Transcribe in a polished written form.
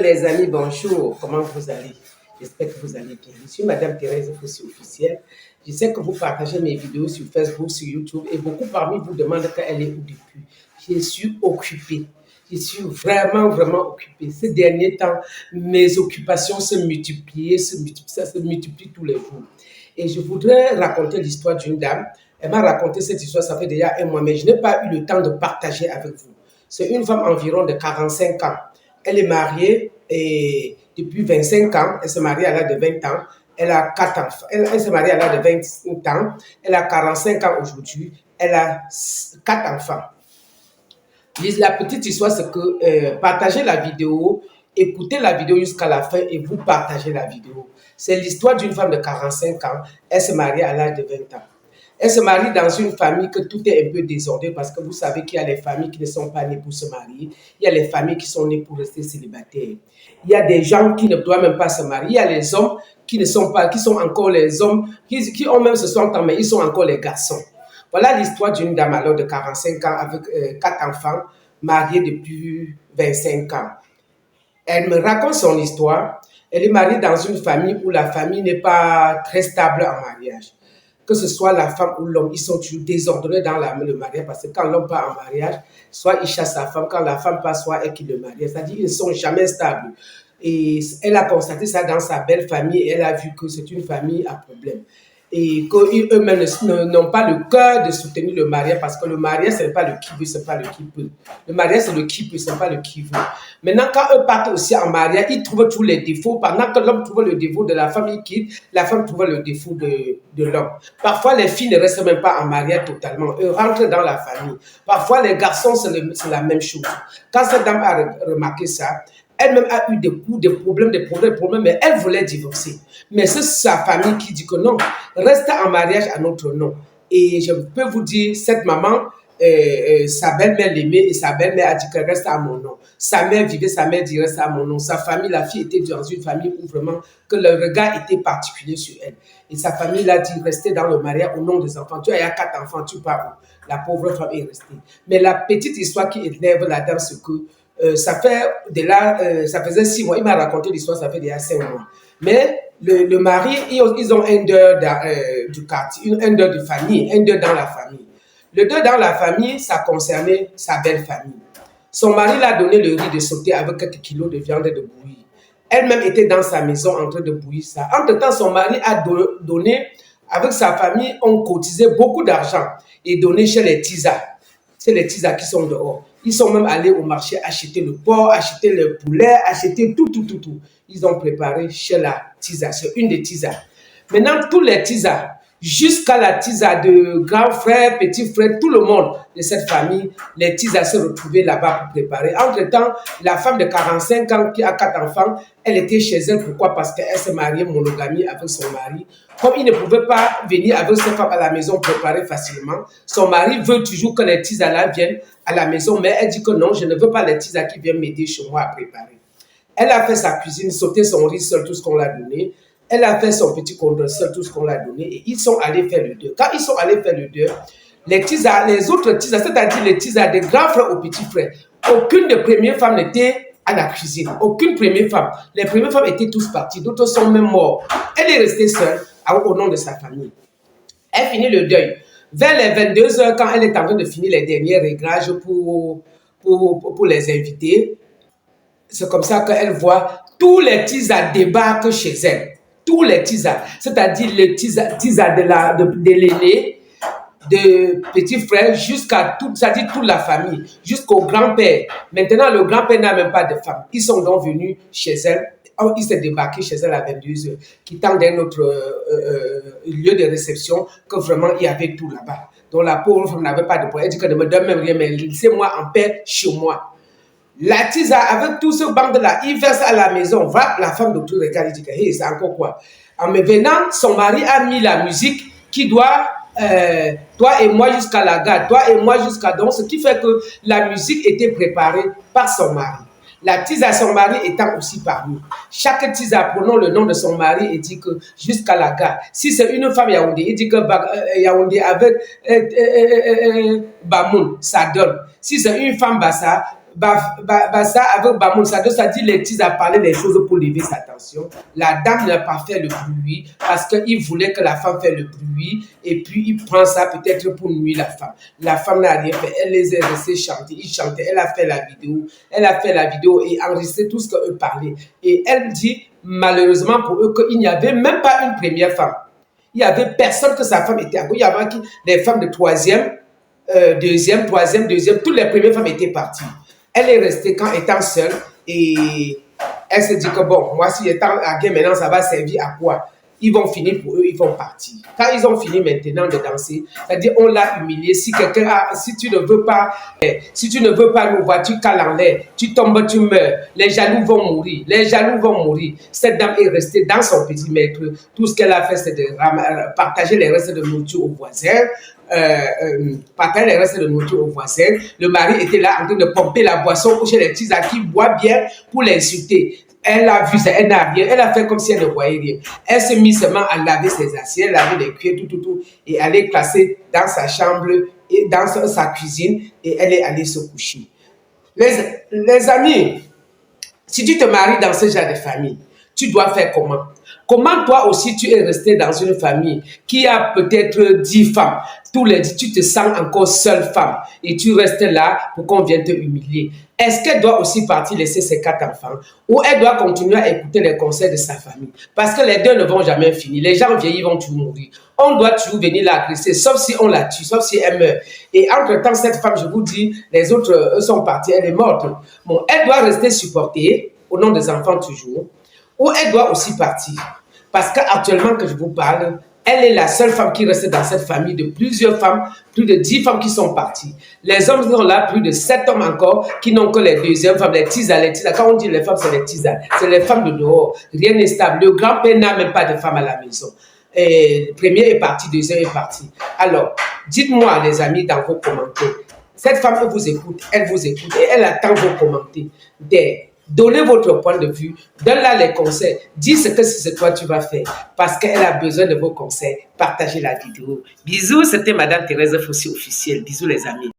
les amis, bonjour. Comment vous allez? J'espère que vous allez bien. Je suis Madame Thérèse Fossé officielle. Je sais que vous partagez mes vidéos sur Facebook, sur YouTube et beaucoup parmi vous demandent qu'elle est où depuis. Je suis occupée. Je suis vraiment, vraiment occupée. Ces derniers temps, mes occupations se multiplient, ça se multiplie tous les jours. Et je voudrais raconter l'histoire d'une dame. Elle m'a raconté cette histoire, ça fait déjà un mois, mais je n'ai pas eu le temps de partager avec vous. C'est une femme environ de 45 ans. Elle est mariée et depuis 25 ans. Elle se marie à l'âge de 20 ans. Elle a 4 enfants. Elle se marie à l'âge de 25 ans. Elle a 45 ans aujourd'hui. Elle a 4 enfants. La petite histoire, c'est que partagez la vidéo, écoutez la vidéo jusqu'à la fin et vous partagez la vidéo. C'est l'histoire d'une femme de 45 ans. Elle se marie à l'âge de 20 ans. Elle se marie dans une famille que tout est un peu désordre parce que vous savez qu'il y a les familles qui ne sont pas nées pour se marier. Il y a les familles qui sont nées pour rester célibataires. Il y a des gens qui ne doivent même pas se marier. Il y a les hommes qui ne sont pas, qui sont encore les hommes, qui ont même 60 ans, mais ils sont encore les garçons. Voilà l'histoire d'une dame alors de 45 ans avec 4 enfants, mariée depuis 25 ans. Elle me raconte son histoire. Elle est mariée dans une famille où la famille n'est pas très stable en mariage. Que ce soit la femme ou l'homme, ils sont toujours désordonnés dans le mariage parce que quand l'homme part en mariage, soit il chasse sa femme, quand la femme part, soit elle qui le marie. C'est-à-dire qu'ils ne sont jamais stables. Et elle a constaté ça dans sa belle famille et elle a vu que c'est une famille à problème. Et qu'eux-mêmes n'ont pas le cœur de soutenir le mariage parce que le mariage, ce n'est pas le qui veut, ce n'est pas le qui peut. Le mariage, c'est le qui peut, ce n'est pas le qui veut. Maintenant, quand eux partent aussi en mariage, ils trouvent tous les défauts. Pendant que l'homme trouve le défaut de la femme, il quitte, la femme trouve le défaut de l'homme. Parfois, les filles ne restent même pas en mariage totalement. Eux rentrent dans la famille. Parfois, les garçons, c'est la même chose. Quand cette dame a remarqué ça, elle-même a eu des coups, des problèmes, mais elle voulait divorcer. Mais c'est sa famille qui dit que non, reste en mariage à notre nom. Et je peux vous dire, cette maman, sa belle-mère l'aimait et sa belle-mère a dit qu'elle reste à mon nom. Sa mère vivait, sa mère dit reste à mon nom. Sa famille, la fille était dans une famille où vraiment que le regard était particulier sur elle. Et sa famille l'a dit rester dans le mariage au nom des enfants. Tu as 4 enfants, tu pars où? La pauvre femme est restée. Mais la petite histoire qui énerve la dame, c'est que ça faisait 6 mois. Il m'a raconté l'histoire, ça fait déjà 5 mois. Mais le mari, ils ont un deuil du quartier, un deuil de famille, un deuil dans la famille. Le deuil dans la famille, ça concernait sa belle famille. Son mari l'a donné le riz de sauter avec quelques kilos de viande de bouillie. Elle-même était dans sa maison en train de bouillir ça. Entre-temps, son mari a donné, avec sa famille, on cotisait beaucoup d'argent et donné chez les tisards. C'est les tisards qui sont dehors. Ils sont même allés au marché acheter le porc, acheter le poulet, acheter tout. Ils ont préparé chez la tisarde. C'est une des tisards. Maintenant, tous les tisards, jusqu'à la tisarde de grand frère, petit frère, tout le monde de cette famille, les tisards se retrouvaient là-bas pour préparer. Entre-temps, la femme de 45 ans qui a 4 enfants, elle était chez elle. Pourquoi? Parce qu'elle s'est mariée monogamie avec son mari. Comme il ne pouvait pas venir avec sa femme à la maison préparer facilement, son mari veut toujours que les tisards viennent à la maison, mais elle dit que non, je ne veux pas les tisards qui viennent m'aider chez moi à préparer. Elle a fait sa cuisine, sauté son riz seul, tout ce qu'on l'a donné. Elle a fait son petit condom seul, tout ce qu'on l'a donné. Et ils sont allés faire le deuil. Quand ils sont allés faire le deuil, les autres tisards, c'est-à-dire les tisards des grands frères aux petits frères, aucune des premières femmes n'était à la cuisine. Aucune première femme. Les premières femmes étaient tous parties, d'autres sont même morts. Elle est restée seule au nom de sa famille. Elle finit le deuil. Vers les 22 heures, quand elle est en train de finir les derniers réglages pour les invités, c'est comme ça qu'elle voit tous les tisards débarquent chez elle. Tous les tisards, c'est-à-dire les tisards de l'aîné, de petit frère, jusqu'à c'est-à-dire toute la famille, jusqu'au grand-père. Maintenant, le grand-père n'a même pas de femme. Ils sont donc venus chez elle. Il s'est débarqué chez elle à 22 heures, quittant d'un autre lieu de réception que vraiment il y avait tout là-bas. Donc la pauvre femme n'avait pas de problème. Elle dit que ne me donne même rien, mais laissez-moi en paix chez moi. La tisane, avec tout ce bande-là, il verse à la maison. Va, la femme de tout regarde, il dit que hey, c'est encore quoi? En me venant, son mari a mis la musique qui doit, toi et moi jusqu'à la gare, toi et moi jusqu'à donc, ce qui fait que la musique était préparée par son mari. La tisane, son mari étant aussi parmi. Chaque tisane prenant le nom de son mari et dit que jusqu'à la gare. Si c'est une femme Yaoundé, il dit que Yaoundé avec Bamoun, ça donne. Si c'est une femme Bassa, Ça avec Bamoun, ça dit Letiz a parlé des choses pour lever sa tension. La dame n'a pas fait le bruit parce qu'il voulait que la femme fasse le bruit et puis il prend ça peut-être pour nuire la femme. La femme n'a rien fait, elle les a laissés chanter, ils chantaient, elle a fait la vidéo et enregistré tout ce qu'eux parlaient. Et elle dit malheureusement pour eux qu'il n'y avait même pas une première femme. Il n'y avait personne que sa femme était en. Il y avait des femmes de troisième, deuxième, toutes les premières femmes étaient parties. Elle est restée quand étant seule et elle se dit que bon, moi si étant à guerre maintenant, ça va servir à quoi? Ils vont finir pour eux, ils vont partir. Quand ils ont fini maintenant de danser, c'est-à-dire on l'a humilié. Si tu ne veux pas nos voitures cales en l'air, tu tombes, tu meurs. Les jaloux vont mourir. Cette dame est restée dans son petit mètre. Tout ce qu'elle a fait, c'est de partager les restes de nourriture aux voisins. Le mari était là en train de pomper la boisson chez les petits à qui boit bien pour l'insulter. Elle a vu ça, elle n'a rien, elle a fait comme si elle ne voyait rien. Elle s'est mise seulement à laver ses assiettes, laver les cuillères, tout, et elle est placée dans sa chambre et dans sa cuisine et elle est allée se coucher. Les amis, si tu te maries dans ce genre de famille, tu dois faire comment? Comment toi aussi tu es resté dans une famille qui a peut-être 10 femmes. Tous les 10, tu te sens encore seule femme et tu restes là pour qu'on vienne te humilier. Est-ce qu'elle doit aussi partir laisser ses 4 enfants ou elle doit continuer à écouter les conseils de sa famille? Parce que les deux ne vont jamais finir. Les gens vieillis vont toujours mourir. On doit toujours venir l'agresser, sauf si on la tue, sauf si elle meurt. Et entre-temps, cette femme, je vous dis, les autres, eux sont partis, elle est morte. Bon, elle doit rester supportée au nom des enfants toujours, ou elle doit aussi partir. Parce qu'actuellement que je vous parle, elle est la seule femme qui reste dans cette famille de plusieurs femmes, plus de 10 femmes qui sont parties. Les hommes sont là, plus de 7 hommes encore, qui n'ont que les deuxièmes femmes, les tisanes. Quand on dit les femmes, c'est les tisanes. C'est les femmes de dehors. Rien n'est stable. Le grand-père n'a même pas de femme à la maison. Et le premier est parti, le deuxième est parti. Alors, dites-moi, les amis, dans vos commentaires, cette femme, elle vous écoute et elle attend vos commentaires. Donnez votre point de vue, donne-la les conseils, dis ce que c'est toi tu vas faire parce qu'elle a besoin de vos conseils. Partagez la vidéo. Bisous, c'était Madame Thérèse Fossi officielle. Bisous les amis.